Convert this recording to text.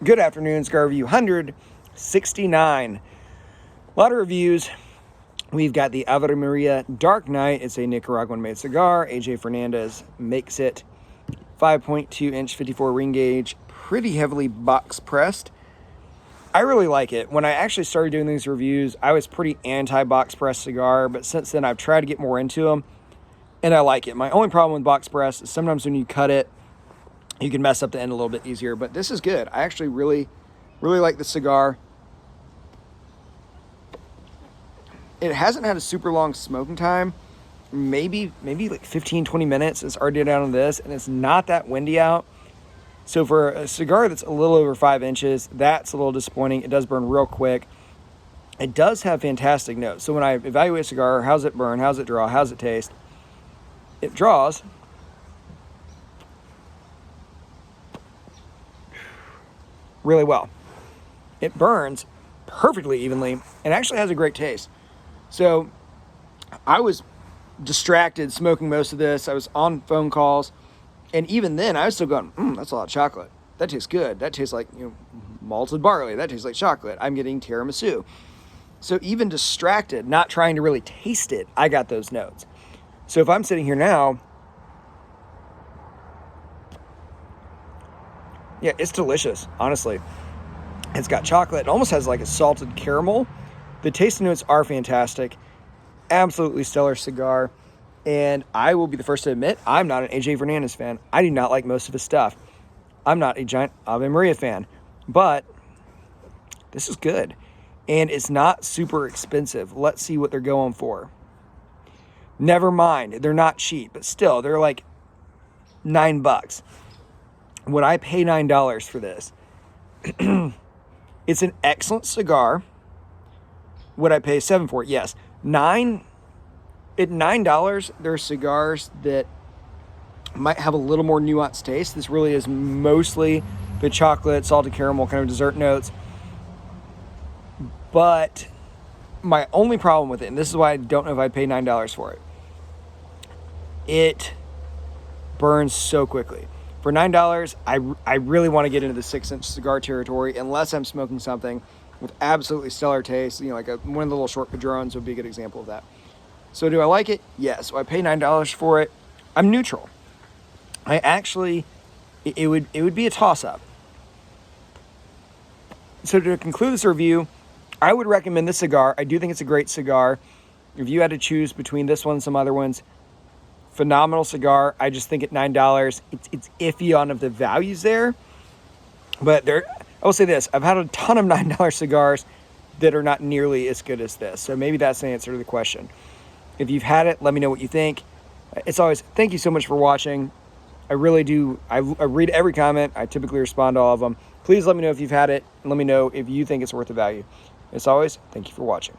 Good afternoon, Cigar Review 169. A lot of reviews. We've got the Ave Maria Dark Knight. It's a Nicaraguan-made cigar. AJ Fernandez makes it. 5.2 inch 54 ring gauge, pretty heavily box pressed. I really like it. When I actually started doing these reviews, I was pretty anti-box press cigar, but since then I've tried to get more into them, and I like it. My only problem with box press is sometimes when you cut it, you can mess up the end a little bit easier, but this is good. I actually really like the cigar. It hasn't had a super long smoking time. Maybe like 15-20 minutes. It's already down on this, and it's not that windy out. So for a cigar that's a little over 5 inches, that's a little disappointing. It does burn real quick. It does have fantastic notes. So when I evaluate a cigar, how's it burn, how's it draw, how's it taste? It draws really well. It burns perfectly evenly and actually has a great taste. So I was distracted smoking most of this. I was on phone calls, and even then I was still going, that's a lot of chocolate. That tastes good. That tastes like, malted barley. That tastes like chocolate. I'm getting tiramisu. So even distracted, not trying to really taste it, I got those notes. So if I'm sitting here now, yeah, it's delicious, honestly. It's got chocolate. It almost has like a salted caramel. The taste notes are fantastic. Absolutely stellar cigar. And I will be the first to admit, I'm not an AJ Fernandez fan. I do not like most of his stuff. I'm not a giant Ave Maria fan. But this is good. And it's not super expensive. Let's see what they're going for. Never mind, they're not cheap, but still, they're like $9. Would I pay $9 for this? It's an excellent cigar. Would I pay $7 for it? Yes. At $9, there are cigars that might have a little more nuanced taste. This really is mostly the chocolate, salted caramel, kind of dessert notes. But my only problem with it, and this is why I don't know if I'd pay $9 for it, it burns so quickly. For $9, I really want to get into the 6-inch cigar territory unless I'm smoking something with absolutely stellar taste. Like one of the little short padrones would be a good example of that. So do I like it? Yes. Do I pay $9 for it? I'm neutral. It would be a toss-up. So to conclude this review, I would recommend this cigar. I do think it's a great cigar. If you had to choose between this one and some other ones, phenomenal cigar. I just think at $9, it's iffy on if the value's there. But I will say this, I've had a ton of $9 cigars that are not nearly as good as this. So maybe that's the answer to the question. If you've had it, let me know what you think. It's always, thank you so much for watching. I really do. I read every comment. I typically respond to all of them. Please let me know if you've had it, and let me know if you think it's worth the value. As always, thank you for watching.